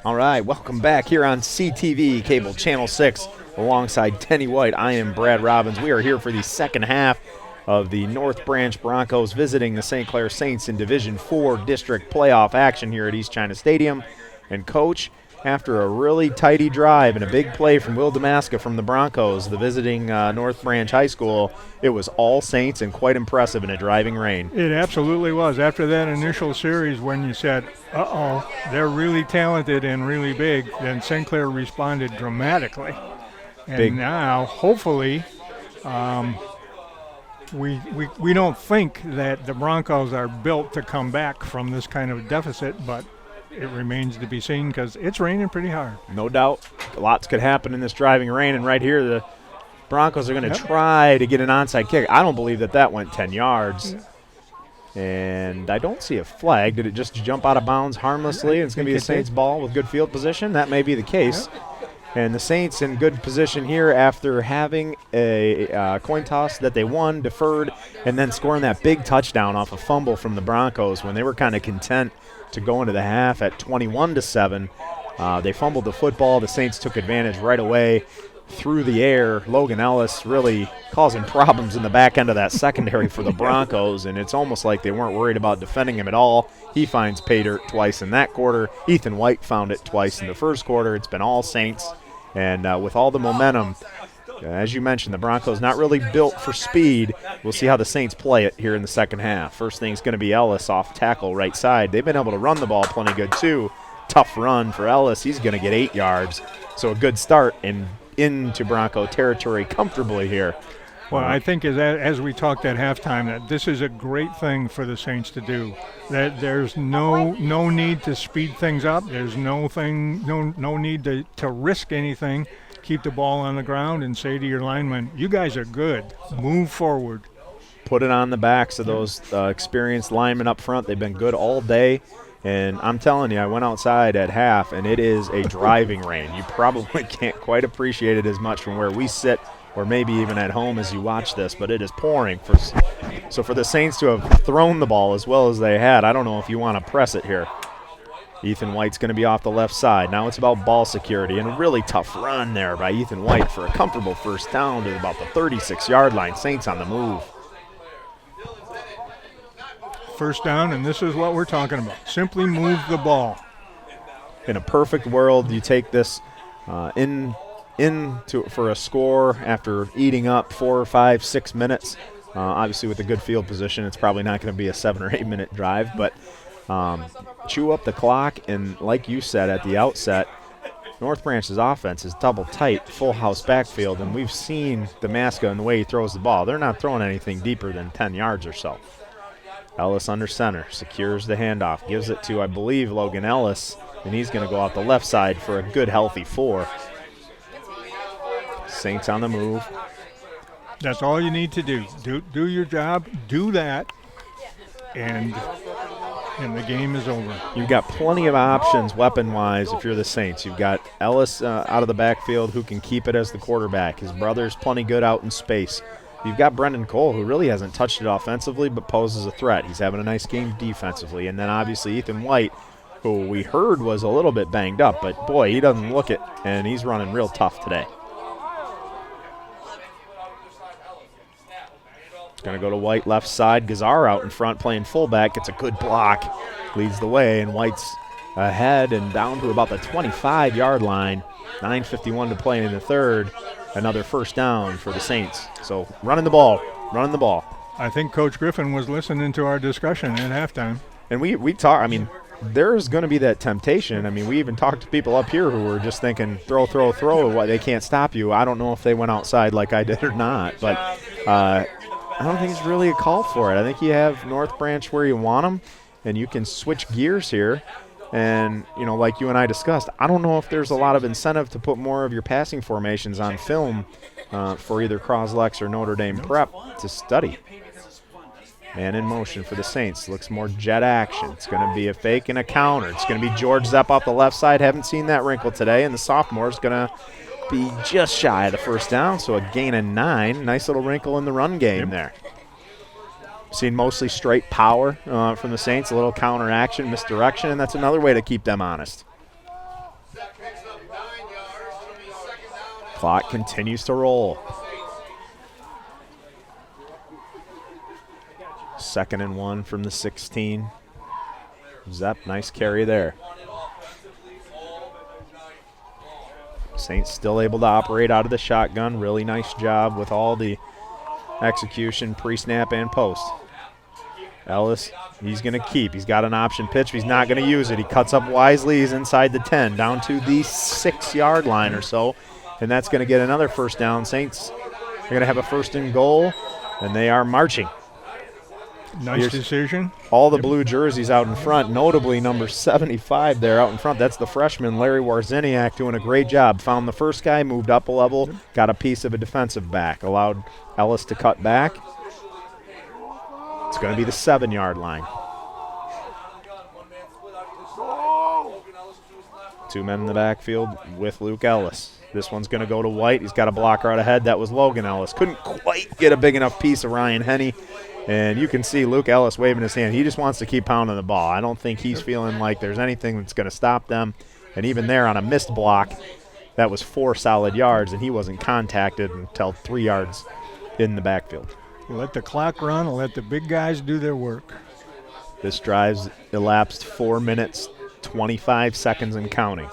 All right, welcome back here on CTV, Cable Channel 6, alongside Denny White. I am Brad Robbins. We are here for the second half of the North Branch Broncos visiting the St. Clair Saints in Division 4 District Playoff action here at East China Stadium. And Coach, after a really tidy drive and a big play from Will Damaska from the Broncos, the visiting North Branch High School, it was all Saints and quite impressive in a driving rain. It absolutely was. After that initial series when you said, uh-oh, they're really talented and really big, then St. Clair responded dramatically. And now, hopefully, we don't think that the Broncos are built to come back from this kind of deficit, but it remains to be seen because it's raining pretty hard. No doubt. Lots could happen in this driving rain, and right here the Broncos are going to try to get an onside kick. I don't believe that went 10 yards. And I don't see a flag. Did it just jump out of bounds harmlessly? And it's going to be a Saints ball with good field position? That may be the case. And the Saints in good position here after having a coin toss that they won, deferred, and then scoring that big touchdown off a fumble from the Broncos when they were kind of content to go into the half at 21-7. They fumbled the football. The Saints took advantage right away through the air. Logan Ellis really causing problems in the back end of that secondary for the Broncos, and it's almost like they weren't worried about defending him at all. He finds pay dirt twice in that quarter. Ethan White found it twice in the first quarter. It's been all Saints, and with all the momentum, as you mentioned, the Broncos not really built for speed. We'll see how the Saints play it here in the second half. First thing's going to be Ellis off tackle right side. They've been able to run the ball plenty good too. Tough run for Ellis. He's going to get 8 yards. So a good start and into Bronco territory comfortably here. Well, I think as we talked at halftime, that this is a great thing for the Saints to do. That there's no need to speed things up. There's no need to risk anything. Keep the ball on the ground and say to your linemen, you guys are good. Move forward. Put it on the backs of those experienced linemen up front. They've been good all day. And I'm telling you, I went outside at half, and it is a driving rain. You probably can't quite appreciate it as much from where we sit or maybe even at home as you watch this, but it is pouring. So for the Saints to have thrown the ball as well as they had, I don't know if you want to press it here. Ethan White's going to be off the left side. Now it's about ball security, and a really tough run there by Ethan White for a comfortable first down to about the 36-yard line. Saints on the move. First down, and this is what we're talking about. Simply move the ball. In a perfect world, you take this for a score after eating up 4 or 5, 6 minutes. Obviously, with a good field position, it's probably not going to be a 7 or 8 minute drive, but chew up the clock, and like you said at the outset, North Branch's offense is double tight, full house backfield, and we've seen Damaska and the way he throws the ball. They're not throwing anything deeper than 10 yards or so. Ellis under center, secures the handoff, gives it to, I believe, Logan Ellis, and he's going to go out the left side for a good, healthy 4. Saints on the move. That's all you need to do. Do your job, do that, and the game is over. You've got plenty of options weapon-wise if you're the Saints. You've got Ellis out of the backfield who can keep it as the quarterback. His brother's plenty good out in space. You've got Brendan Cole, who really hasn't touched it offensively but poses a threat. He's having a nice game defensively. And then obviously Ethan White, who we heard was a little bit banged up, but boy, he doesn't look it, and he's running real tough today. Going to go to White left side. Gazar out in front playing fullback. Gets a good block. Leads the way, and White's ahead and down to about the 25-yard line. 9:51 to play in the third. Another first down for the Saints. So running the ball. I think Coach Griffin was listening to our discussion at halftime. And we talk, I mean, there's going to be that temptation. I mean, we even talked to people up here who were just thinking, throw. Why they can't stop you. I don't know if they went outside like I did or not, but I don't think it's really a call for it. I think you have North Branch where you want them, and you can switch gears here. And, you know, like you and I discussed, I don't know if there's a lot of incentive to put more of your passing formations on film for either Croslex or Notre Dame Prep to study. Man in motion for the Saints. Looks more jet action. It's going to be a fake and a counter. It's going to be George Zepp off the left side. Haven't seen that wrinkle today. And the sophomore is going to be just shy of the first down, so a gain of 9. Nice little wrinkle in the run game there. Seen mostly straight power from the Saints, a little counter action, misdirection, and that's another way to keep them honest. Clock continues to roll. 2nd and 1 from the 16. Zepp, nice carry there. Saints still able to operate out of the shotgun. Really nice job with all the execution, pre-snap and post. Ellis, he's going to keep. He's got an option pitch. He's not going to use it. He cuts up wisely. He's inside the 10, down to the 6-yard line or so, and that's going to get another first down. Saints are going to have a 1st and goal, and they are marching. Nice decision. All the blue jerseys out in front, notably number 75 there out in front. That's the freshman, Larry Warziniak, doing a great job. Found the first guy, moved up a level, got a piece of a defensive back, allowed Ellis to cut back. It's going to be the 7-yard line. 2 men in the backfield with Luke Ellis. This one's going to go to White. He's got a blocker out ahead. That was Logan Ellis. Couldn't quite get a big enough piece of Ryan Henney. And you can see Luke Ellis waving his hand. He just wants to keep pounding the ball. I don't think he's feeling like there's anything that's going to stop them. And even there on a missed block, that was 4 solid yards, and he wasn't contacted until 3 yards in the backfield. Let the clock run and let the big guys do their work. This drive's elapsed 4 minutes, 25 seconds and counting.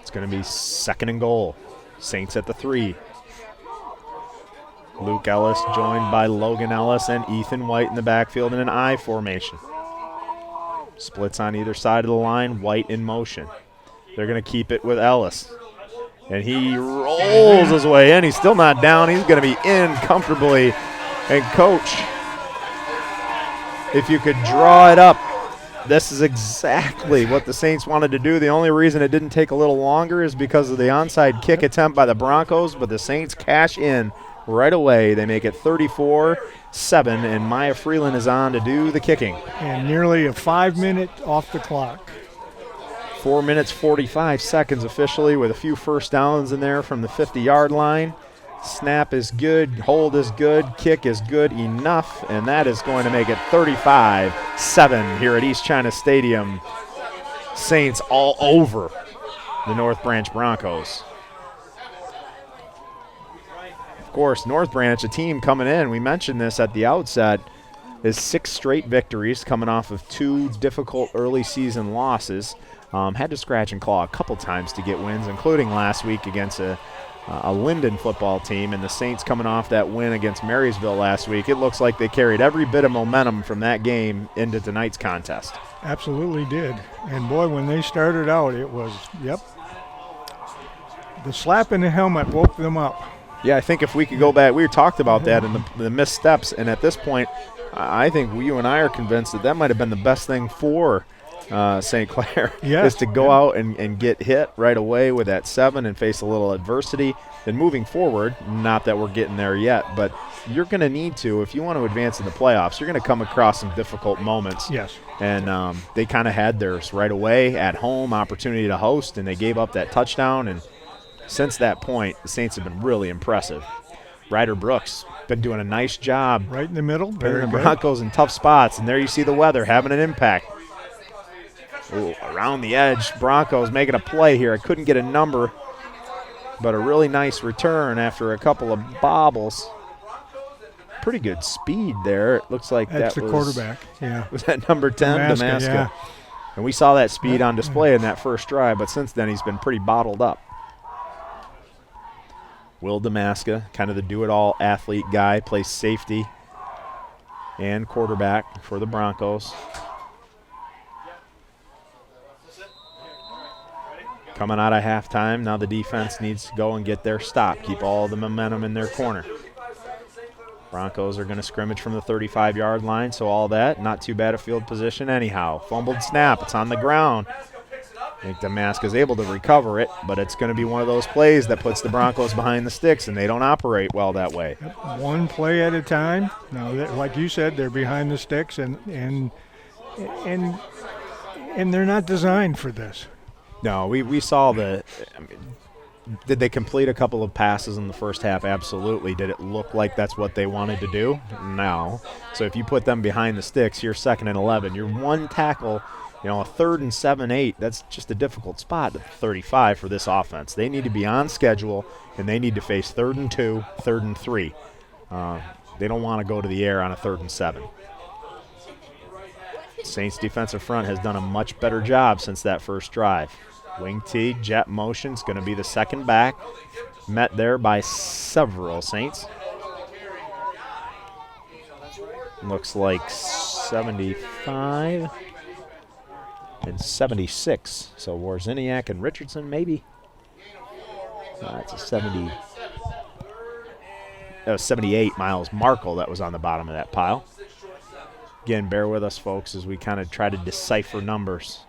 It's going to be 2nd and goal. Saints at the 3. Luke Ellis joined by Logan Ellis and Ethan White in the backfield in an I formation. Splits on either side of the line, White in motion. They're going to keep it with Ellis. And he rolls his way in. He's still not down. He's going to be in comfortably. And Coach, if you could draw it up, this is exactly what the Saints wanted to do. The only reason it didn't take a little longer is because of the onside kick attempt by the Broncos, but the Saints cash in right away. They make it 34-7, and Maya Freeland is on to do the kicking. And nearly a 5-minute off the clock. 4 minutes, 45 seconds officially, with a few first downs in there from the 50-yard line. Snap is good, hold is good, kick is good enough, and that is going to make it 35-7 here at East China Stadium. Saints all over the North Branch Broncos. Of course, North Branch, a team coming in, we mentioned this at the outset, is 6 straight victories coming off of 2 difficult early season losses. Had to scratch and claw a couple times to get wins, including last week against a Linden football team, and the Saints coming off that win against Marysville last week. It looks like they carried every bit of momentum from that game into tonight's contest. Absolutely did. And boy, when they started out, it was, the slap in the helmet woke them up. Yeah, I think if we could go back, we talked about that and the missteps, and at this point, I think you and I are convinced that might have been the best thing for St. Clair, is to go out and get hit right away with that 7 and face a little adversity. Then moving forward, not that we're getting there yet, but you're going to need to, if you want to advance in the playoffs, you're going to come across some difficult moments. Yes. And they kind of had theirs right away at home, opportunity to host, and they gave up that touchdown. And since that point, the Saints have been really impressive. Ryder Brooks been doing a nice job. Right in the middle. Putting the Broncos in tough spots, and there you see the weather having an impact. Ooh, around the edge, Broncos making a play here. I couldn't get a number, but a really nice return after a couple of bobbles. Pretty good speed there. It looks like that's that the was quarterback. Yeah. Was that number 10, Damaska? Yeah. And we saw that speed on display in that first drive, but since then he's been pretty bottled up. Will Damaska, kind of the do-it-all athlete guy, plays safety and quarterback for the Broncos. Coming out of halftime, now the defense needs to go and get their stop, keep all the momentum in their corner. Broncos are going to scrimmage from the 35-yard line, so all that, not too bad a field position anyhow. Fumbled snap, it's on the ground. I think Damaska's able to recover it, but it's going to be one of those plays that puts the Broncos behind the sticks, and they don't operate well that way. One play at a time. Now, like you said, they're behind the sticks, and they're not designed for this. No, we saw Did they complete a couple of passes in the first half? Absolutely. Did it look like that's what they wanted to do? No. So if you put them behind the sticks, you're 2nd and 11. You're one tackle, a 3rd and 7, 8. That's just a difficult spot at 35 for this offense. They need to be on schedule, and they need to face 3rd and 2, 3rd and 3. They don't want to go to the air on a 3rd and 7. Saints defensive front has done a much better job since that first drive. Wing T, jet motion, is going to be the second back. Met there by several Saints. Looks like 75 and 76. So Warziniak and Richardson maybe. That's a 78 Miles Markle that was on the bottom of that pile. Again, bear with us, folks, as we kind of try to decipher numbers.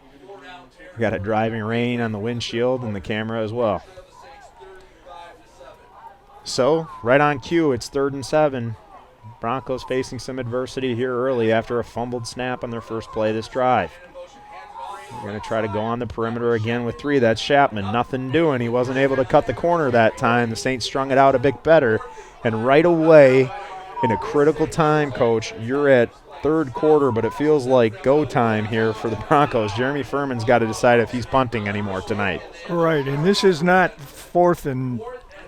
We got a driving rain on the windshield and the camera as well. So, right on cue, it's 3rd and 7. Broncos facing some adversity here early after a fumbled snap on their first play of this drive. We're going to try to go on the perimeter again with 3. That's Chapman. Nothing doing. He wasn't able to cut the corner that time. The Saints strung it out a bit better. And right away, in a critical time, Coach, you're at 3rd quarter, but it feels like go time here for the Broncos. Jeremy Furman's got to decide if he's punting anymore tonight. Right, and this is not 4th and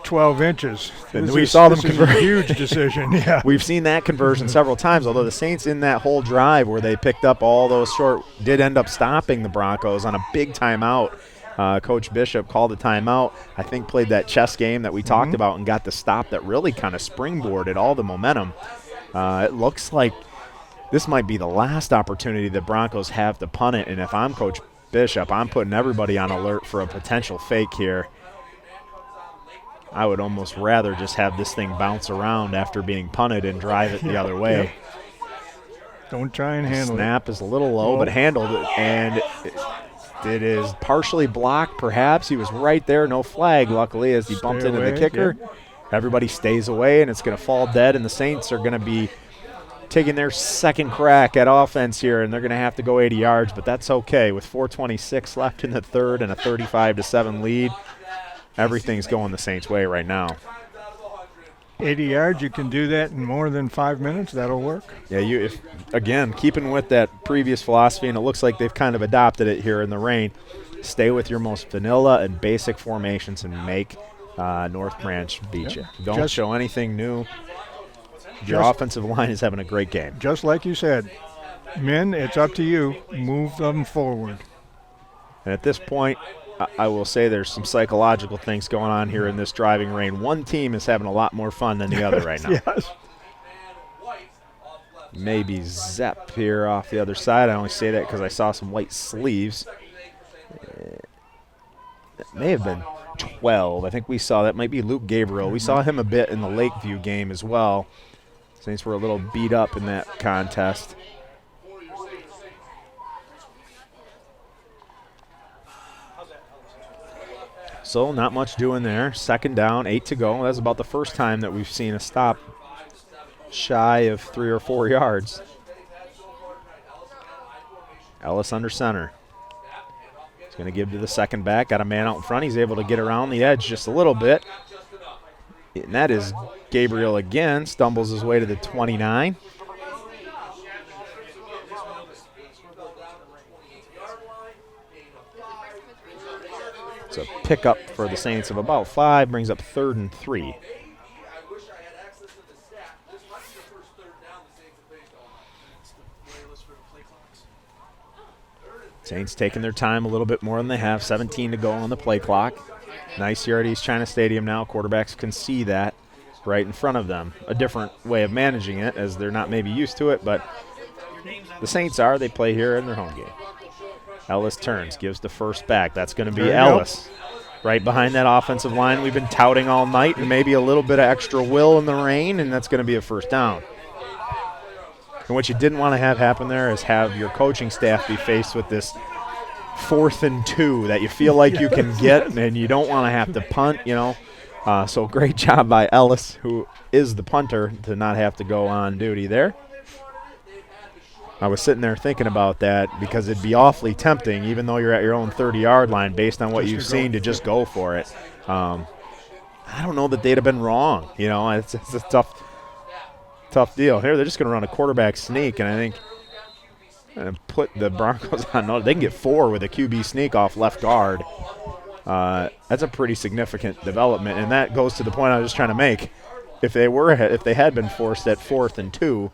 12 inches. We saw them convert. A huge decision, yeah. We've seen that conversion several times, although the Saints in that whole drive where they picked up all those short did end up stopping the Broncos on a big timeout. Coach Bishop called a timeout, I think played that chess game that we talked about and got the stop that really kind of springboarded all the momentum. It looks like this might be the last opportunity the Broncos have to punt it, and if I'm Coach Bishop, I'm putting everybody on alert for a potential fake here. I would almost rather just have this thing bounce around after being punted and drive it the other way. Don't try and handle it. Snap is a little low, but handled it, and it is partially blocked perhaps. He was right there, no flag, luckily, as he bumped into the kicker. Yep. Everybody stays away, and it's going to fall dead, and the Saints are going to be taking their second crack at offense here, and they're going to have to go 80 yards, but that's okay. With 4:26 left in the third and a 35-7 lead, everything's going the Saints' way right now. 80 yards, you can do that in more than 5 minutes. That'll work. Yeah, again, keeping with that previous philosophy, and it looks like they've kind of adopted it here in the rain, stay with your most vanilla and basic formations and make North Branch beat you. Don't show anything new. Your offensive line is having a great game. Just like you said, men, it's up to you. Move them forward. And at this point, I will say there's some psychological things going on here in this driving rain. One team is having a lot more fun than the other right now. Yes. Maybe Zepp here off the other side. I only say that because I saw some white sleeves. It may have been 12. I think we saw that might be Luke Gabriel. We saw him a bit in the Lakeview game as well. Saints were a little beat up in that contest. So not much doing there. 2nd down, 8 to go. That's about the first time that we've seen a stop shy of 3 or 4 yards. Ellis under center. He's going to give to the second back. Got a man out in front. He's able to get around the edge just a little bit. And that is Gabriel again. Stumbles his way to the 29. It's a pickup for the Saints of about 5. Brings up 3rd and 3. Saints taking their time a little bit more than they have. 17 to go on the play clock. Nice here at East China Stadium now. Quarterbacks can see that right in front of them. A different way of managing it as they're not maybe used to it, but the Saints are. They play here in their home game. Ellis turns, gives the first back. That's going to be Ellis. Right behind that offensive line we've been touting all night, and maybe a little bit of extra will in the rain, and that's going to be a first down. And what you didn't want to have happen there is have your coaching staff be faced with this 4th and 2 that you feel like you can get, and you don't want to have to punt, So great job by Ellis, who is the punter, to not have to go on duty there. I was sitting there thinking about that because it'd be awfully tempting, even though you're at your own 30-yard line, based on what you've seen, to just go for it. I don't know that they'd have been wrong. You know, it's a tough deal. Here they're just going to run a quarterback sneak, and I think put the Broncos on notice. They can get 4 with a QB sneak off left guard. That's a pretty significant development, and that goes to the point I was just trying to make. If they had been forced at 4th and 2,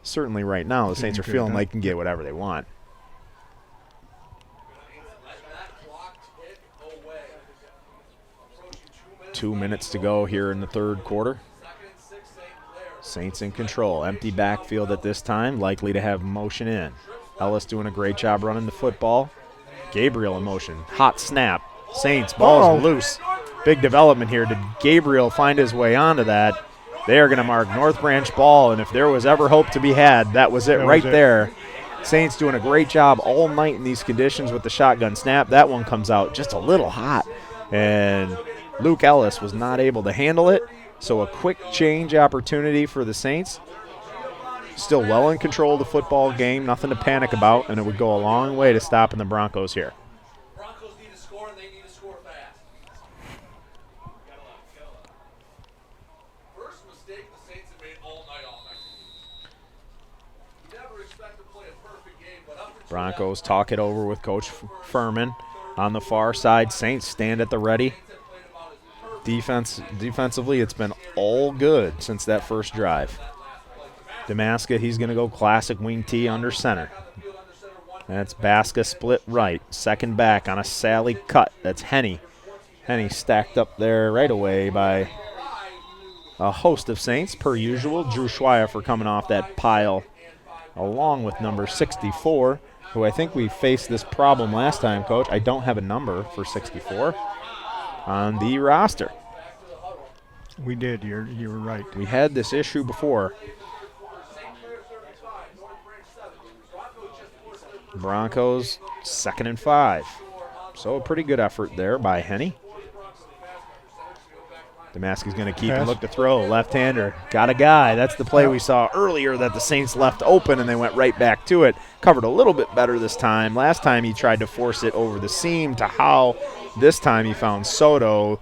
certainly right now the Saints are feeling they can get whatever they want. Two minutes to go here in the third quarter. Saints in control. Empty backfield at this time, likely to have motion in. Ellis doing a great job running the football. Gabriel in motion. Hot snap. Saints, ball's loose. Big development here. Did Gabriel find his way onto that? They are going to mark North Branch ball, and if there was ever hope to be had, that was it there. Saints doing a great job all night in these conditions with the shotgun snap. That one comes out just a little hot, and Luke Ellis was not able to handle it. So a quick change opportunity for the Saints. Still well in control of the football game, nothing to panic about, and it would go a long way to stopping the Broncos here. Broncos need to score, and they need to score fast. First mistake the Saints have made all night offensively. You never expect to play a perfect game, but up until Broncos talk it over with Coach Furman. On the far side, Saints stand at the ready. Defensively, it's been all good since that first drive. Damaska, he's going to go classic wing T under center. That's Baska split right. Second back on a Sally cut. That's Henny. Henny stacked up there right away by a host of Saints, per usual. Drew Schweifer coming off that pile, along with number 64, who I think we faced this problem last time, Coach. I don't have a number for 64 on the roster. We did. You were right. We had this issue before. Broncos 2nd and 5. So a pretty good effort there by Henny. Damaski's going to keep and look to throw. Left-hander. Got a guy. That's the play we saw earlier that the Saints left open, and they went right back to it. Covered a little bit better this time. Last time he tried to force it over the seam to Howe. This time he found Soto.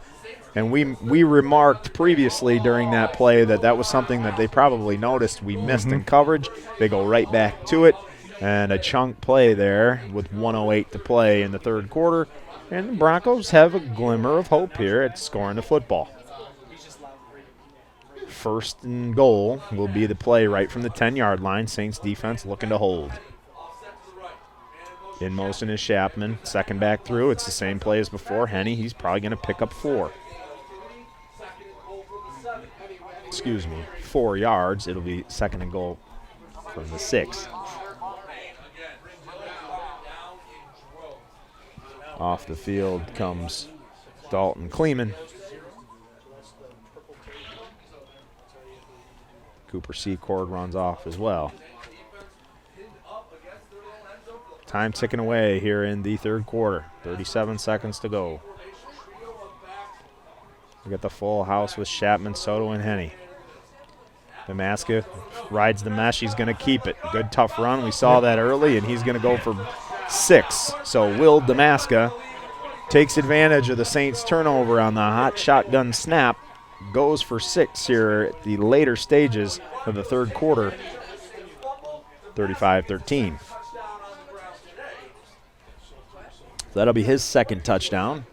And we remarked previously during that play that was something that they probably noticed we missed in coverage. They go right back to it. And a chunk play there with 1:08 to play in the third quarter. And the Broncos have a glimmer of hope here at scoring the football. 1st and goal will be the play right from the 10-yard line. Saints defense looking to hold. In motion is Chapman. Second back through. It's the same play as before. Henny, he's probably going to pick up 4. 4 yards. It'll be 2nd and goal from the 6. Off the field comes Dalton Kleeman. Cooper Secord runs off as well. Time ticking away here in the third quarter. 37 seconds to go. We got the full house with Chapman, Soto, and Henny. Damaska rides the mesh. He's going to keep it. Good tough run. We saw that early, and he's going to go for 6. So Will Damaska takes advantage of the Saints' turnover on the hot shotgun snap, goes for 6 here at the later stages of the third quarter, 35-13. That'll be his 2nd touchdown.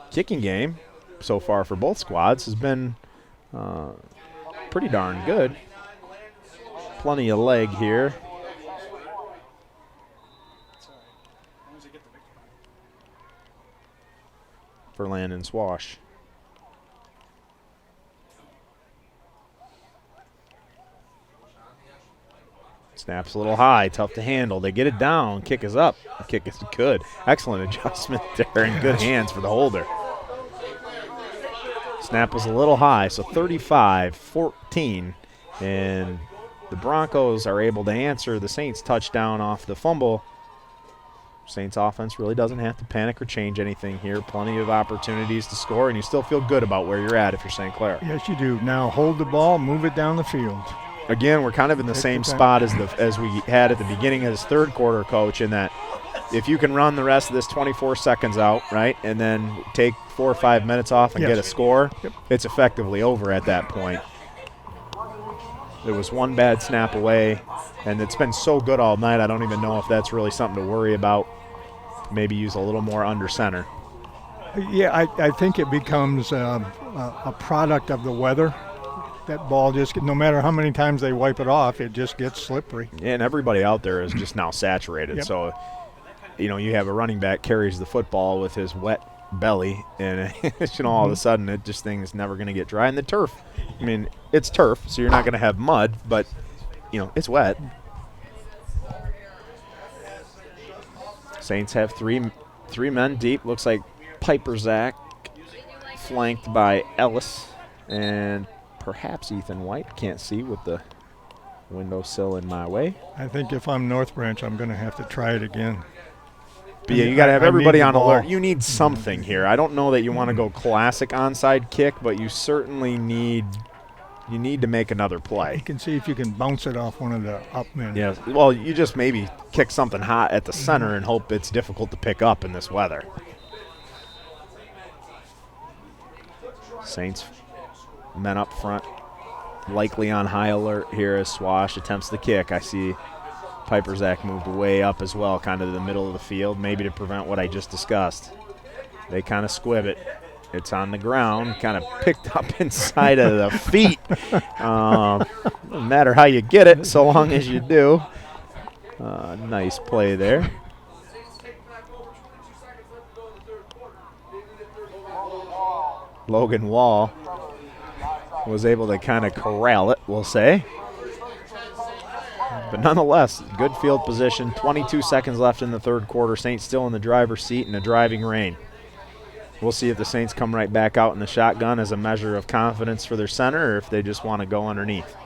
Kicking game so far for both squads has been pretty darn good. Plenty of leg here. For Landon Swash. Snaps a little high, tough to handle. They get it down. Kick is up. The kick is good. Excellent adjustment there in good hands for the holder. Snap was a little high, so 35-14. And the Broncos are able to answer the Saints' touchdown off the fumble. Saints offense really doesn't have to panic or change anything here. Plenty of opportunities to score, and you still feel good about where you're at if you're St. Clair. Yes, you do. Now hold the ball, move it down the field. Again, we're kind of in the same spot as we had at the beginning of this third quarter, Coach, in that if you can run the rest of this 24 seconds out, right, and then take 4 or 5 minutes off and Yes. get a score, Yep. it's effectively over at that point. There was one bad snap away, and it's been so good all night, I don't even know if that's really something to worry about. Maybe use a little more under center. Yeah, I think it becomes a product of the weather. That ball just, no matter how many times they wipe it off, it just gets slippery. And everybody out there is just now saturated. Yep. So, you have a running back carries the football with his wet belly, and all of a sudden, it just thing is never going to get dry. And the turf, it's turf, so you're not going to have mud, but it's wet. Saints have three men deep. Looks like Piper Zach, flanked by Ellis and perhaps Ethan White. Can't see with the windowsill in my way. I think if I'm North Branch, I'm going to have to try it again. But yeah, you got to have I everybody need the on ball. alert. You need something here. I don't know that you want to go classic onside kick, but you certainly need to make another You play. can see if you can bounce it off one of the up men. Yeah. Well, you just maybe kick something hot at the center and hope it's difficult to pick up in this weather. Saints men up front, likely on high alert here as Swash attempts the kick. I see Piper Zach moved way up as well, kind of the middle of the field, maybe to prevent what I just discussed. They kind of squib it. It's on the ground, kind of picked up inside of the feet. Doesn't matter how you get it, so long as you do. Nice play there. Logan Wall was able to kind of corral it, we'll say. But nonetheless, good field position. 22 seconds left in the third quarter. Saints still in the driver's seat in a driving rain. We'll see if the Saints come right back out in the shotgun as a measure of confidence for their center or if they just want to go underneath.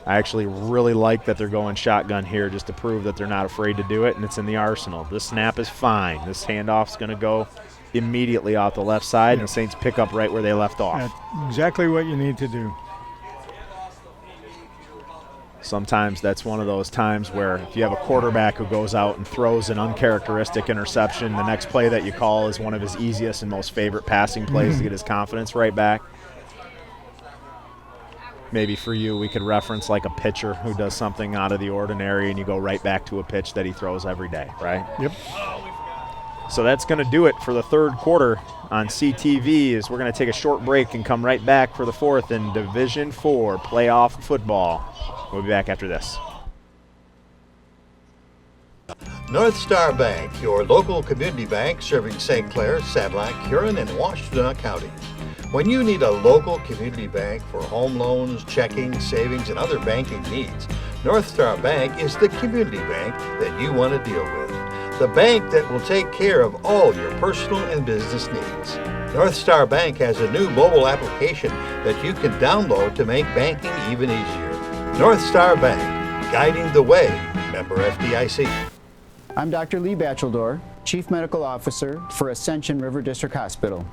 I actually really like that they're going shotgun here just to prove that they're not afraid to do it, and it's in the arsenal. This snap is fine. This handoff's going to go immediately off the left side, and the Saints pick up right where they left off. That's exactly what you need to do. Sometimes that's one of those times where if you have a quarterback who goes out and throws an uncharacteristic interception, the next play that you call is one of his easiest and most favorite passing plays to get his confidence right back. Maybe for you, we could reference like a pitcher who does something out of the ordinary and you go right back to a pitch that he throws every day, right? Yep. So that's going to do it for the third quarter on CTV. As we're going to take a short break and come right back for the fourth in Division 4 playoff football. We'll be back after this. North Star Bank, your local community bank serving St. Clair, Sanilac, Huron, and Washtenaw counties. When you need a local community bank for home loans, checking, savings, and other banking needs, North Star Bank is the community bank that you want to deal with. The bank that will take care of all your personal and business needs. North Star Bank has a new mobile application that you can download to make banking even easier. North Star Bank, guiding the way. Member FDIC. I'm Dr. Lee Batcheldor, Chief Medical Officer for Ascension River District Hospital.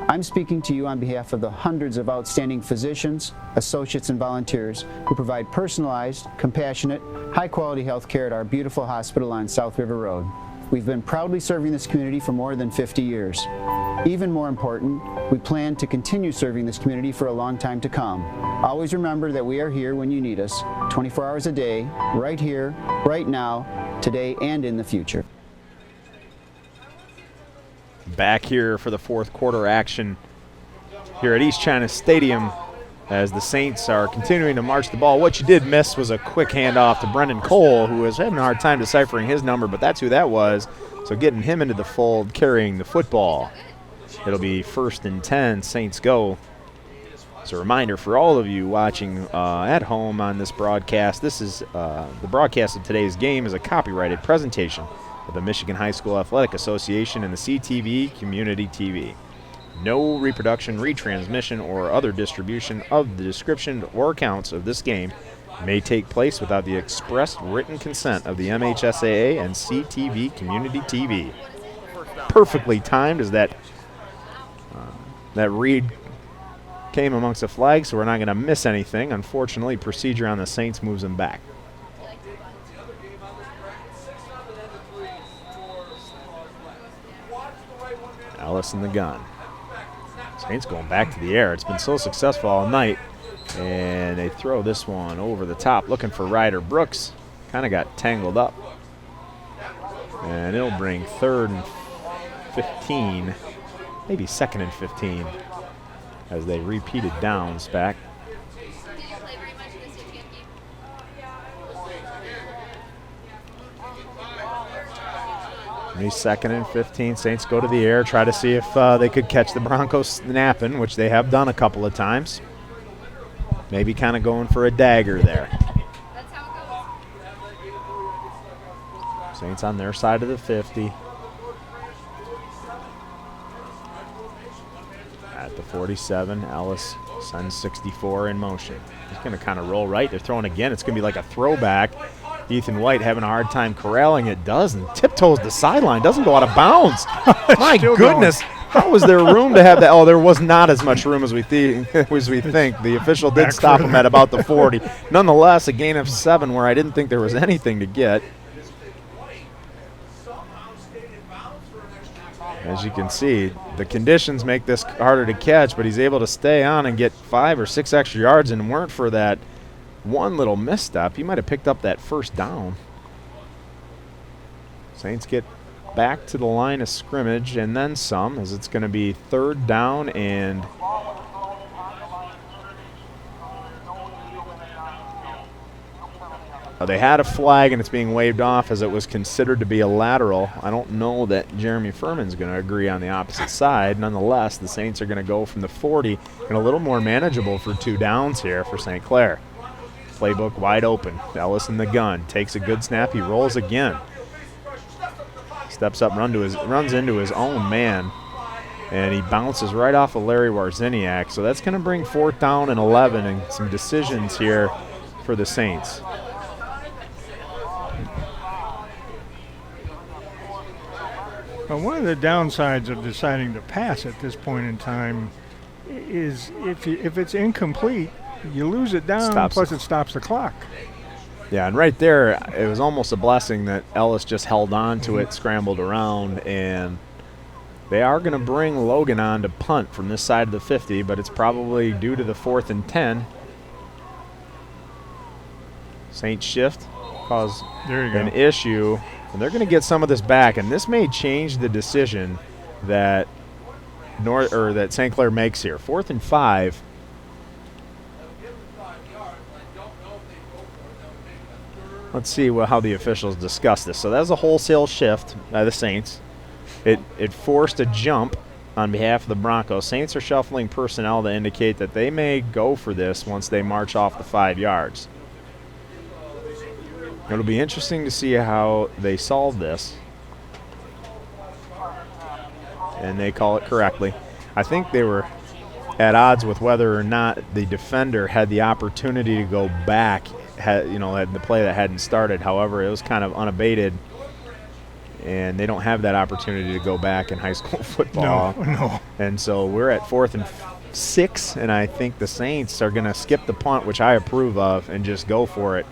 I'm speaking to you on behalf of the hundreds of outstanding physicians, associates, and volunteers who provide personalized, compassionate, high-quality health care at our beautiful hospital on South River Road. We've been proudly serving this community for more than 50 years. Even more important, we plan to continue serving this community for a long time to come. Always remember that we are here when you need us, 24 hours a day, right here, right now, today, and in the future. Back here for the fourth quarter action here at East China Stadium as the Saints are continuing to march the ball. What you did miss was a quick handoff to Brendan Cole, who was having a hard time deciphering his number, but that's who that was. So getting him into the fold, carrying the football. It'll be 1st and 10, Saints go. As a reminder for all of you watching at home on this broadcast, this is the broadcast of today's game is a copyrighted presentation of the Michigan High School Athletic Association and the CTV Community TV. No reproduction, retransmission, or other distribution of the description or accounts of this game may take place without the express written consent of the MHSAA and CTV Community TV. Perfectly timed as that read came amongst the flags, so we're not going to miss anything. Unfortunately, procedure on the Saints moves them back. Ellis in the gun. Saints going back to the air. It's been so successful all night. And they throw this one over the top, looking for Ryder Brooks. Kind of got tangled up. And it'll bring 3rd and 15, maybe 2nd and 15, as they repeated downs back. Maybe 2nd and 15. Saints go to the air, try to see if they could catch the Broncos snapping, which they have done a couple of times. Maybe kind of going for a dagger there. Saints on their side of the 50. At the 47, Ellis sends 64 in motion. He's going to kind of roll right. They're throwing again. It's going to be like a throwback. Ethan White having a hard time corralling it. Does, and tiptoes the sideline. Doesn't go out of bounds. My goodness. How was there room to have that? Oh, there was not as much room as we think. The official did stop him at about the 40. Nonetheless, a gain of 7 where I didn't think there was anything to get. As you can see, the conditions make this harder to catch, but he's able to stay on and get 5 or 6 extra yards, and weren't for that one little misstep, he might have picked up that first down. Saints get back to the line of scrimmage and then some, as it's going to be 3rd down and they had a flag and it's being waved off as it was considered to be a lateral. I don't know that Jeremy Furman's going to agree on the opposite side. Nonetheless, the Saints are going to go from the 40 and a little more manageable for 2 downs here for St. Clair. Playbook wide open. Ellis in the gun. Takes a good snap. He rolls again. Steps up, runs into his own man. And he bounces right off of Larry Warziniak. So that's going to bring 4th down and 11 and some decisions here for the Saints. Well, one of the downsides of deciding to pass at this point in time is if it's incomplete, you lose it down, plus it stops the clock. Yeah, and right there, it was almost a blessing that Ellis just held on to it, scrambled around, and they are going to bring Logan on to punt from this side of the 50, but it's probably due to the 4th and 10. Saints shift caused an issue, and they're going to get some of this back, and this may change the decision that that St. Clair makes here. 4th and 5. Let's see how the officials discuss this. So that was a wholesale shift by the Saints. It forced a jump on behalf of the Broncos. Saints are shuffling personnel to indicate that they may go for this once they march off the 5 yards. It'll be interesting to see how they solve this. And they call it correctly. I think they were at odds with whether or not the defender had the opportunity to go back, had the play that hadn't started. However, it was kind of unabated, and they don't have that opportunity to go back in high school football. No. And so we're at 4th and 6, and I think the Saints are going to skip the punt, which I approve of, and just go for it.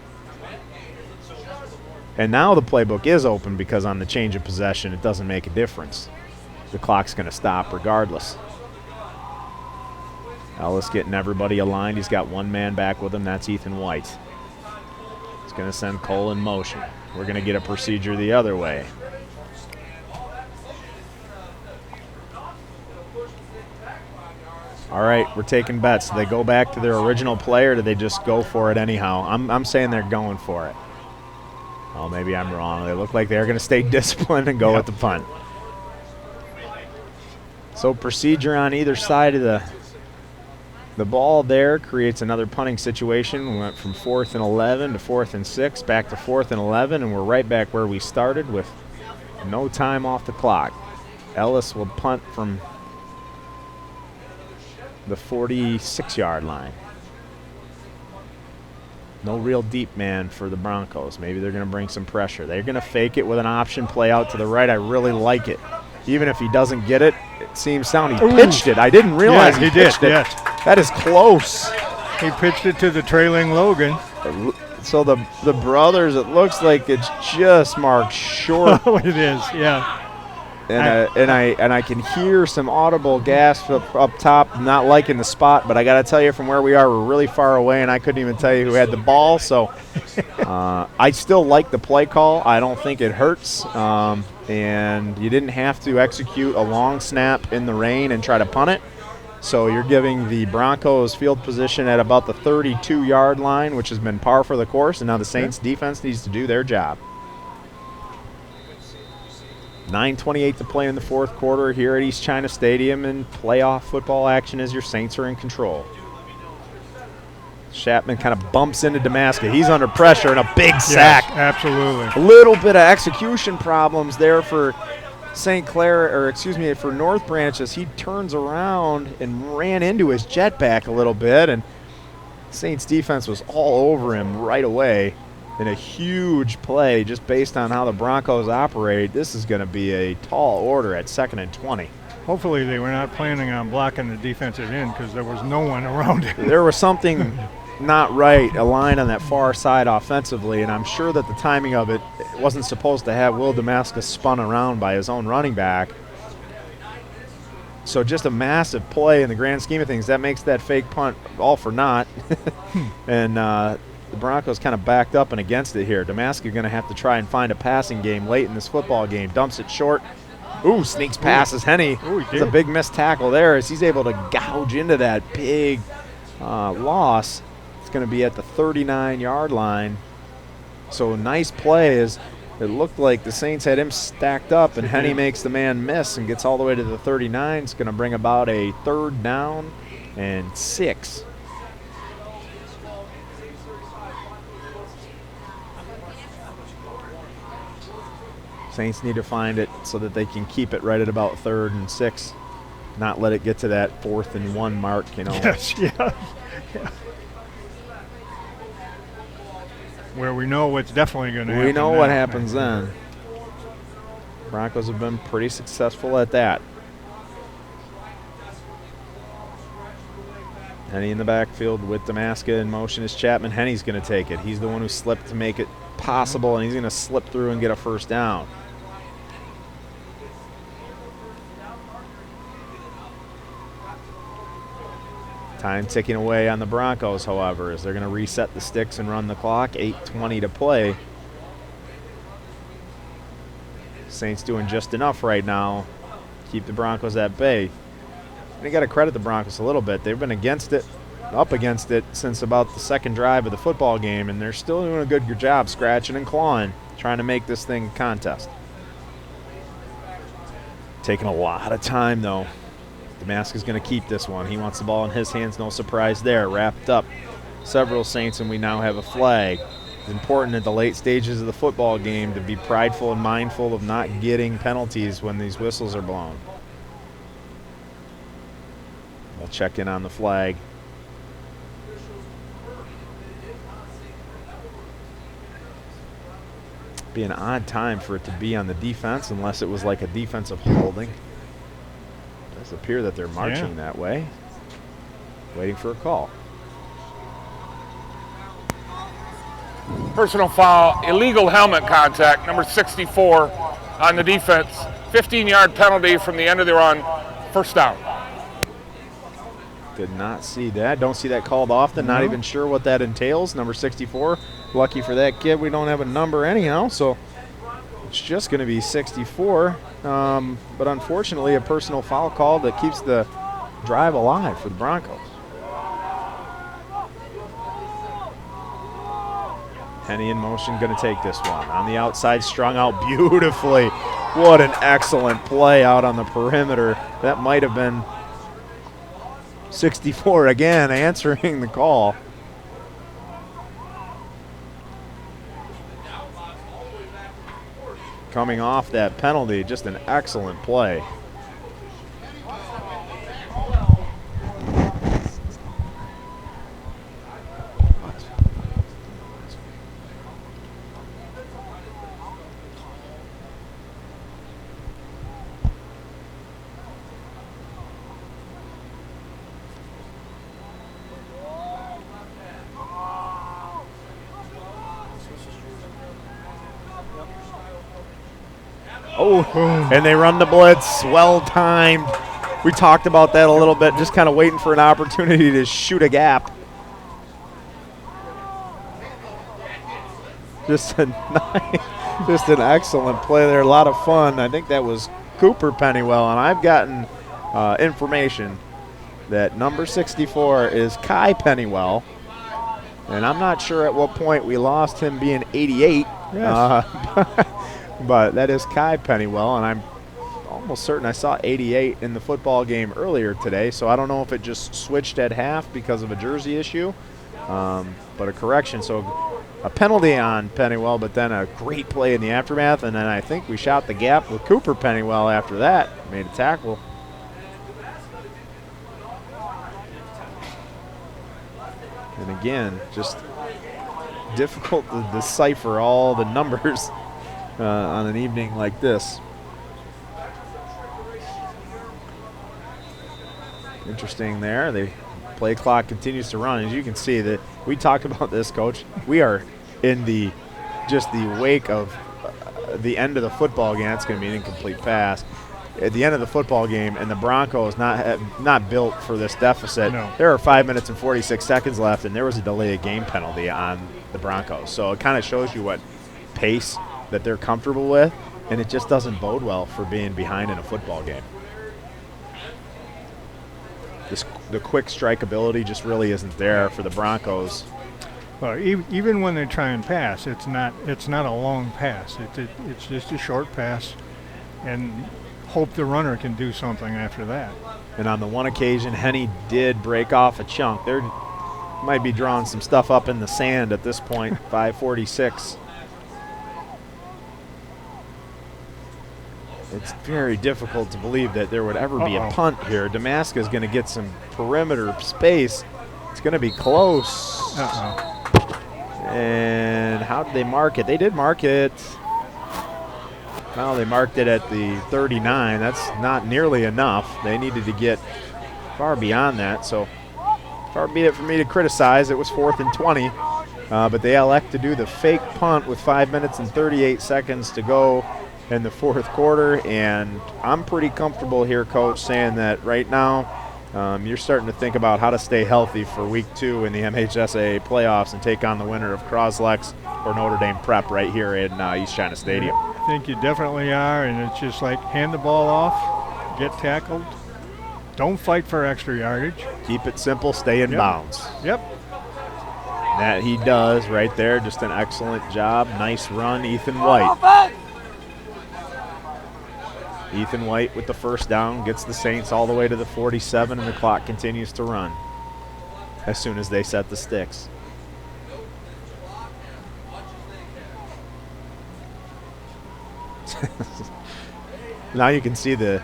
And now the playbook is open because on the change of possession, it doesn't make a difference. The clock's going to stop regardless. Ellis getting everybody aligned. He's got one man back with him. That's Ethan White. He's going to send Cole in motion. We're going to get a procedure the other way. All right, we're taking bets. Do they go back to their original play, or do they just go for it anyhow? I'm saying they're going for it. Oh, maybe I'm wrong. They look like they're going to stay disciplined and go with the punt. So procedure on either side of the ball there creates another punting situation. We went from 4th and 11 to 4th and 6, back to 4th and 11, and we're right back where we started with no time off the clock. Ellis will punt from the 46-yard line. No real deep man for the Broncos. Maybe they're going to bring some pressure. They're going to fake it with an option play out to the right. I really like it. Even if he doesn't get it, it seems sound. He pitched it. I didn't realize he pitched it. Yes. That is close. He pitched it to the trailing Logan. So the brothers, it looks like it's just marked short. Oh, it is, yeah. And I can hear some audible gasp up top, not liking the spot, but I got to tell you, from where we are, we're really far away, and I couldn't even tell you who had the ball. So I still like the play call. I don't think it hurts, and you didn't have to execute a long snap in the rain and try to punt it. So you're giving the Broncos field position at about the 32-yard line, which has been par for the course, and now the Saints defense needs to do their job. 9:28 to play in the fourth quarter here at East China Stadium, and playoff football action as your Saints are in control. Chapman kind of bumps into Damaska. He's under pressure and a big sack. Yes, absolutely. A little bit of execution problems there for St. Clair, or excuse me, for North Branch, as he turns around and ran into his jetback a little bit, and Saints defense was all over him right away. In a huge play, just based on how the Broncos operate, this is going to be a tall order at 2nd and 20. Hopefully they were not planning on blocking the defensive end, because there was no one around him. There was something not right aligned on that far side offensively, and I'm sure that the timing of it wasn't supposed to have Will Damascus spun around by his own running back. So just a massive play in the grand scheme of things. That makes that fake punt all for naught. And the Broncos kind of backed up and against it here. Damascus going to have to try and find a passing game late in this football game. Dumps it short. Ooh, sneaks past his Henny. It's a big missed tackle there as he's able to gouge into that big loss. It's going to be at the 39-yard line. So nice play, as it looked like the Saints had him stacked up, and Henny makes the man miss and gets all the way to the 39. It's going to bring about a 3rd down and 6. Saints need to find it so that they can keep it right at about 3rd and 6, not let it get to that 4th and 1 mark, you know. Yes, yeah. Where we know what's definitely going to happen. We know what happens then. Broncos have been pretty successful at that. Henny in the backfield with Damaska in motion as Chapman. Henny's going to take it. He's the one who slipped to make it possible, and he's going to slip through and get a 1st down. Time ticking away on the Broncos, however, as they're going to reset the sticks and run the clock. 8:20 to play. Saints doing just enough right now to keep the Broncos at bay. And you got to credit the Broncos a little bit. They've been up against it since about the 2nd drive of the football game, and they're still doing a good job scratching and clawing, trying to make this thing a contest. Taking a lot of time, though. Damask is going to keep this one. He wants the ball in his hands. No surprise there. Wrapped up several Saints, and we now have a flag. It's important at the late stages of the football game to be prideful and mindful of not getting penalties when these whistles are blown. We'll check in on the flag. Be an odd time for it to be on the defense unless it was like a defensive holding. It does appear that they're marching that way. Waiting for a call. Personal foul, illegal helmet contact, number 64 on the defense. 15-yard penalty from the end of the run, 1st down. Did not see that. Don't see that called often. Not even sure what that entails. Number 64. Lucky for that kid, we don't have a number anyhow, so it's just going to be 64. But unfortunately, a personal foul call that keeps the drive alive for the Broncos. Henny in motion, going to take this one. On the outside, strung out beautifully. What an excellent play out on the perimeter. That might have been 64 again, answering the call. Coming off that penalty, just an excellent play. Oh, and they run the blitz. Well timed. We talked about that a little bit, just kind of waiting for an opportunity to shoot a gap. Just an excellent play there. A lot of fun. I think that was Cooper Pennywell, and I've gotten information that number 64 is Kai Pennywell, and I'm not sure at what point we lost him being 88. Yes. But that is Kai Pennywell, and I'm almost certain I saw 88 in the football game earlier today, so I don't know if it just switched at half because of a jersey issue, but a correction. So a penalty on Pennywell, but then a great play in the aftermath, and then I think we shot the gap with Cooper Pennywell after that, made a tackle. And again, just difficult to decipher all the numbers on an evening like this. Interesting there. The play clock continues to run. As you can see, that we talked about this, Coach. We are in the wake of the end of the football game. That's going to be an incomplete pass. At the end of the football game, and the Broncos not built for this deficit. No. There are 5 minutes and 46 seconds left, and there was a delay of game penalty on the Broncos. So it kind of shows you what pace that they're comfortable with, and it just doesn't bode well for being behind in a football game. The quick strike ability just really isn't there for the Broncos. Well, even when they try and pass, it's not a long pass. It's just a short pass, and hope the runner can do something after that. And on the one occasion, Henny did break off a chunk. There might be drawing some stuff up in the sand at this point. 5:46. It's very difficult to believe that there would ever be a punt here. Damaska is going to get some perimeter space. It's going to be close. And how did they mark it? They did mark it. Well, they marked it at the 39. That's not nearly enough. They needed to get far beyond that. So far be it for me to criticize. It was 4th and 20. But they elect to do the fake punt with 5 minutes and 38 seconds to go in the fourth quarter. And I'm pretty comfortable here, Coach, saying that right now you're starting to think about how to stay healthy for week 2 in the MHSAA playoffs and take on the winner of Croslex or Notre Dame Prep right here in East China Stadium. I think you definitely are, and it's just like hand the ball off, get tackled, don't fight for extra yardage. Keep it simple, stay in bounds. Yep. That he does right there, just an excellent job. Nice run, Ethan White. Ethan White with the first down, gets the Saints all the way to the 47, and the clock continues to run as soon as they set the sticks. Now you can see the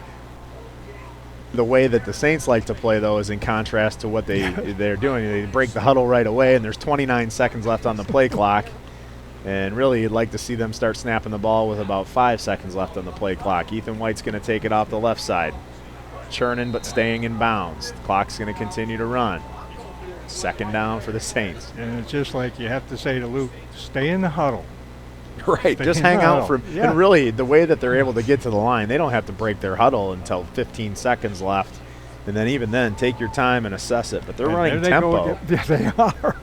way that the Saints like to play, though, is in contrast to what they're doing. They break the huddle right away, and there's 29 seconds left on the play clock. And really, you'd like to see them start snapping the ball with about 5 seconds left on the play clock. Ethan White's going to take it off the left side. Churning but staying in bounds. The clock's going to continue to run. Second down for the Saints. And it's just like you have to say to Luke, stay in the huddle. Right, just hang out for and really the way that they're able to get to the line, they don't have to break their huddle until 15 seconds left. And then even then, take your time and assess it. But they're running tempo. Yeah, they are.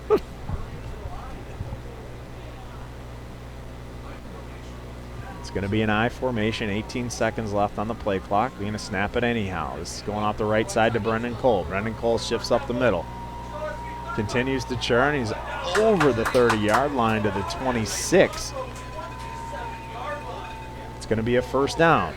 It's going to be an I formation, 18 seconds left on the play clock. We're going to snap it anyhow. This is going off the right side to Brendan Cole. Brendan Cole shifts up the middle. Continues to churn. He's over the 30-yard line to the 26. It's going to be a first down.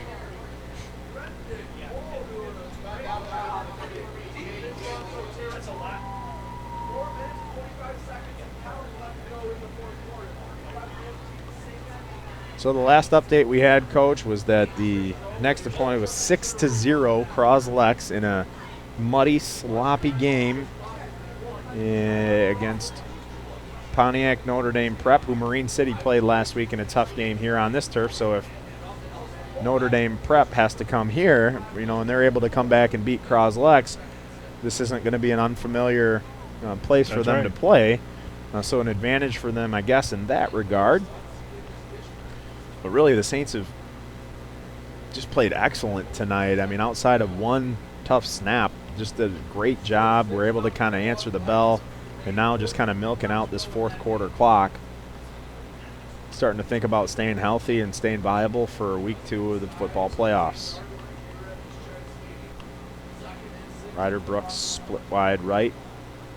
So the last update we had, Coach, was that the next opponent was 6-0 Croslex in a muddy, sloppy game against Pontiac Notre Dame Prep, who Marine City played last week in a tough game here on this turf. So if Notre Dame Prep has to come here, and they're able to come back and beat Croslex, this isn't going to be an unfamiliar place for them to play. So an advantage for them, I guess, in that regard. But really, the Saints have just played excellent tonight. I mean, outside of one tough snap, just did a great job. We're able to kind of answer the bell, and now just kind of milking out this fourth quarter clock. Starting to think about staying healthy and staying viable for week 2 of the football playoffs. Ryder Brooks split wide right.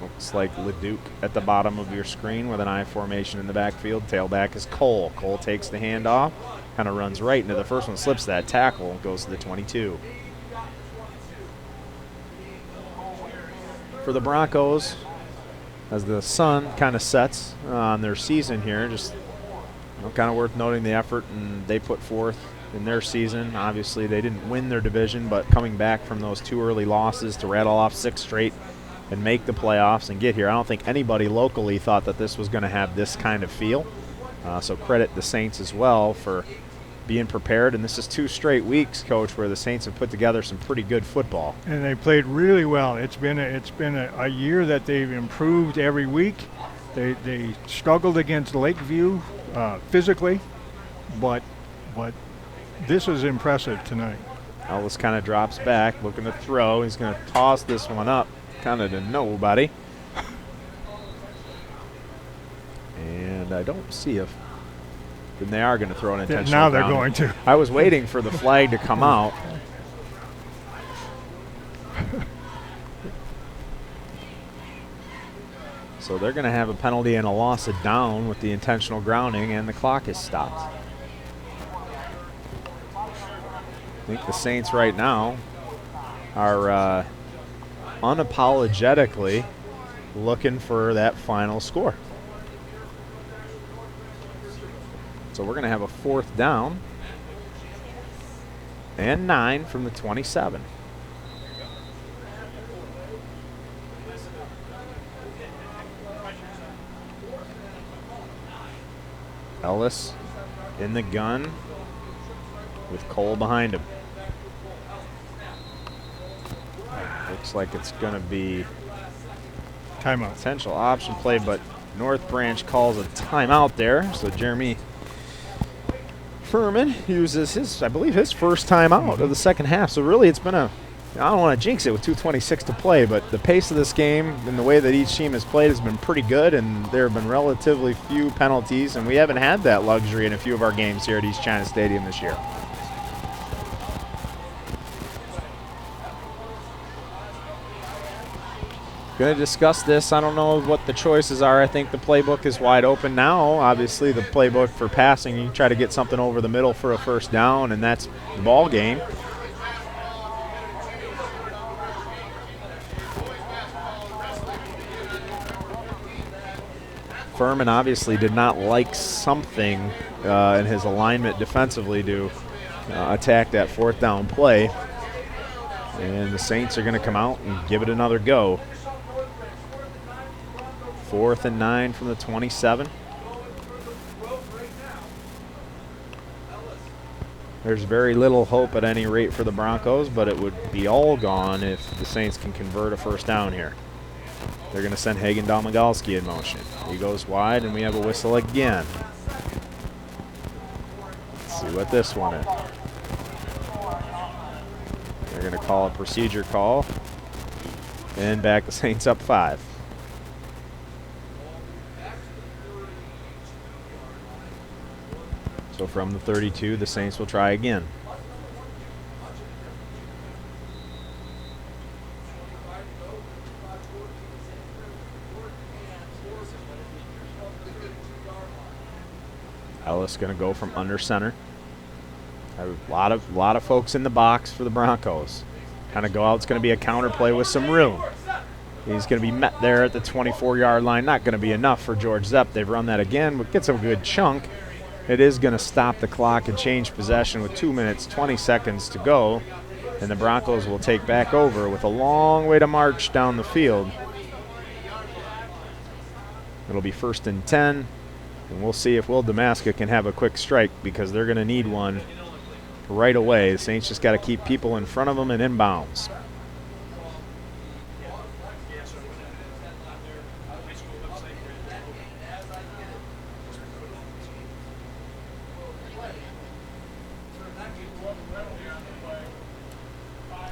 Looks like Leduc at the bottom of your screen with an I formation in the backfield. Tailback is Cole. Cole takes the handoff, kind of runs right into the first one, slips that tackle, goes to the 22. For the Broncos, as the sun kind of sets on their season here, just kind of worth noting the effort and they put forth in their season. Obviously, they didn't win their division, but coming back from those 2 early losses to rattle off 6 straight and make the playoffs and get here, I don't think anybody locally thought that this was going to have this kind of feel. So credit the Saints as well for being prepared. And this is 2 straight weeks, Coach, where the Saints have put together some pretty good football. And they played really well. It's been a year that they've improved every week. They struggled against Lakeview physically, but this is impressive tonight. Ellis kind of drops back, looking to throw. He's going to toss this one up, kind of to nobody. And I don't see if then they are going to throw an intentional now they're grounding. going to. I was waiting for the flag to come out. So they're going to have a penalty and a loss of down with the intentional grounding, and the clock is stopped. I think the Saints right now are unapologetically looking for that final score. So we're going to have a 4th down and 9 from the 27. Ellis in the gun with Cole behind him. Looks like it's going to be Timeout. Potential option play, but North Branch calls a timeout there. So Jeremy Furman uses his, I believe, his first timeout of the second half. So really it's been a, I don't want to jinx it with 2:26 to play, but the pace of this game and the way that each team has played has been pretty good, and there have been relatively few penalties, and we haven't had that luxury in a few of our games here at East China Stadium this year. Going to discuss this. I don't know what the choices are. I think the playbook is wide open now. Obviously, the playbook for passing, you try to get something over the middle for a first down, and that's the ball game. Furman obviously did not like something in his alignment defensively to attack that 4th down play. And the Saints are going to come out and give it another go. 4th and 9 from the 27. There's very little hope at any rate for the Broncos, but it would be all gone if the Saints can convert a first down here. They're going to send Hagen Dalmagalski in motion. He goes wide, and we have a whistle again. Let's see what this one is. They're going to call a procedure call, and back the Saints up 5. So from the 32, the Saints will try again. Ellis going to go from under center. A lot of folks in the box for the Broncos. Kind of go out. It's going to be a counter play with some room. He's going to be met there at the 24-yard line. Not going to be enough for George Zepp. They've run that again, but gets a good chunk. It is going to stop the clock and change possession with 2 minutes, 20 seconds to go. And the Broncos will take back over with a long way to march down the field. It'll be 1st and 10. And we'll see if Will Damaska can have a quick strike, because they're going to need one right away. The Saints just got to keep people in front of them and inbounds.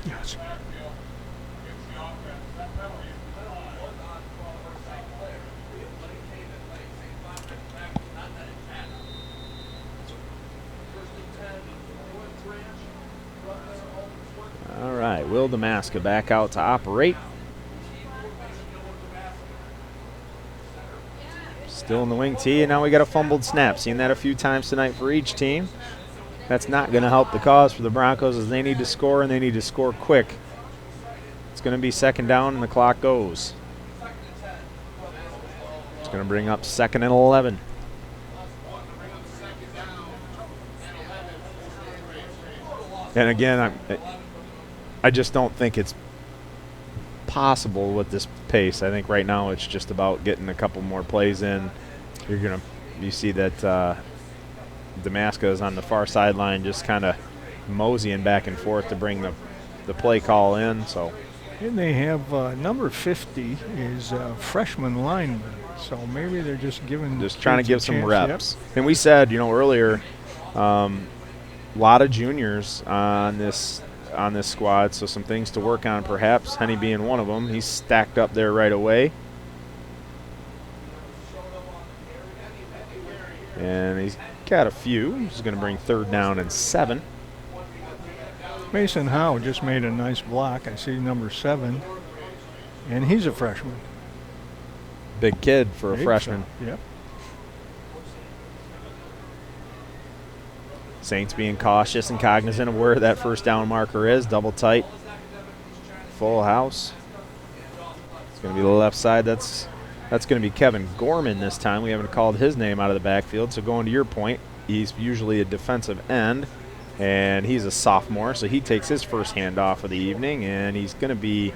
Yes. All right, Will Damaska back out to operate. Still in the wing tee, and now we got a fumbled snap. Seen that a few times tonight for each team. That's not going to help the cause for the Broncos as they need to score, and they need to score quick. It's going to be second down, and the clock goes. It's going to bring up 2nd and 11. And again, I just don't think it's possible with this pace. I think right now it's just about getting a couple more plays in. You see that Damaska is on the far sideline, just kind of moseying back and forth to bring the play call in. So, and they have number 50 is a freshman lineman, so maybe they're just trying to give some chance. reps. Yep. And we said, earlier, a lot of juniors on this squad, so some things to work on perhaps, Henny being one of them. He's stacked up there right away. And he's got a few. He's going to bring 3rd down and 7. Mason Howe just made a nice block. I see number 7, and he's a freshman. Big kid for a freshman. So. Yep. Saints being cautious and cognizant of where that first down marker is. Double tight. Full house. It's going to be the left side. That's going to be Kevin Gorman this time. We haven't called his name out of the backfield. So going to your point, he's usually a defensive end, and he's a sophomore, so he takes his first handoff of the evening, and he's going to be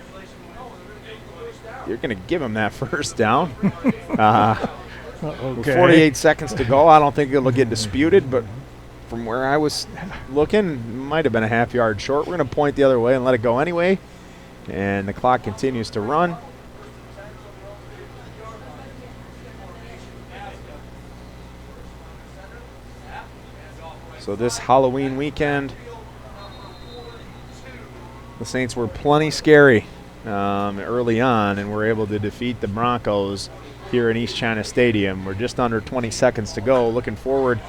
– you're going to give him that first down. Okay. 48 seconds to go. I don't think it'll get disputed, but from where I was looking, might have been a half yard short. We're going to point the other way and let it go anyway, and the clock continues to run. So this Halloween weekend, the Saints were plenty scary early on and were able to defeat the Broncos here in East China Stadium. We're just under 20 seconds to go. Looking forward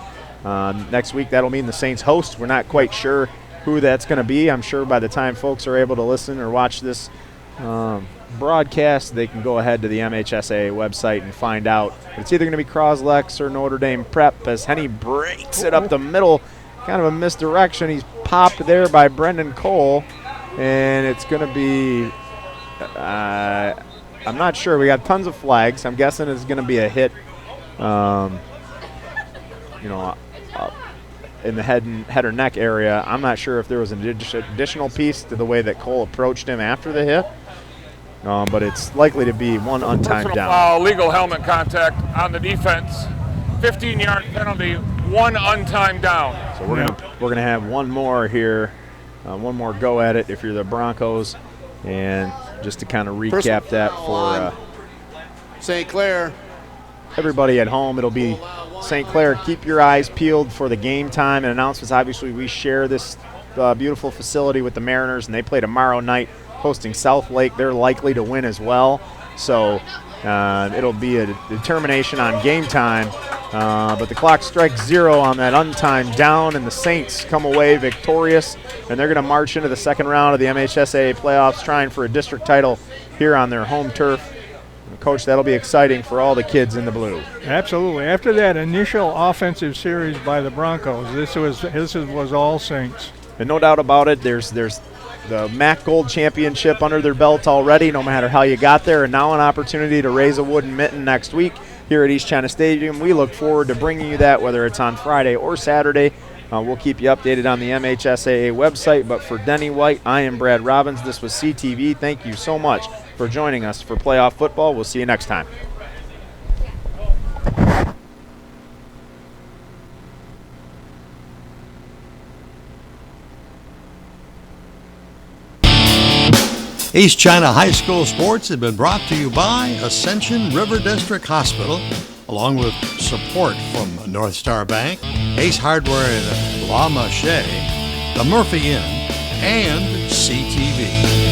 next week, that'll mean the Saints host. We're not quite sure who that's going to be. I'm sure by the time folks are able to listen or watch this broadcast, they can go ahead to the MHSA website and find out. It's either going to be Croslex or Notre Dame Prep as Henny breaks it up the middle. Kind of a misdirection. He's popped there by Brendan Cole, and it's going to be I'm not sure. We got tons of flags. I'm guessing it's going to be a hit, in the head or neck area. I'm not sure if there was an additional piece to the way that Cole approached him after the hit. But it's likely to be one untimed down. Foul, legal helmet contact on the defense. 15-yard penalty, one untimed down. So we're gonna have one more here, one more go at it if you're the Broncos, and just to kind of recap that for St.Clair. Everybody at home, it'll be St.Clair. Keep your eyes peeled for the game time and announcements. Obviously, we share this beautiful facility with the Mariners, and they play tomorrow night hosting South Lake. They're likely to win as well. So it'll be a determination on game time. But the clock strikes 0 on that untimed down, and the Saints come away victorious, and they're going to march into the second round of the MHSAA playoffs trying for a district title here on their home turf. And Coach, that'll be exciting for all the kids in the blue. Absolutely. After that initial offensive series by the Broncos, this was all Saints. And no doubt about it, there's the MAC Gold Championship under their belt already, no matter how you got there, and now an opportunity to raise a wooden mitten next week here at East China Stadium. We look forward to bringing you that, whether it's on Friday or Saturday. We'll keep you updated on the MHSAA website. But for Denny White, I am Brad Robbins. This was CTV. Thank you so much for joining us for playoff football. We'll see you next time. East China High School sports have been brought to you by Ascension River District Hospital, along with support from North Star Bank, Ace Hardware and La Mache, the Murphy Inn, and CTV.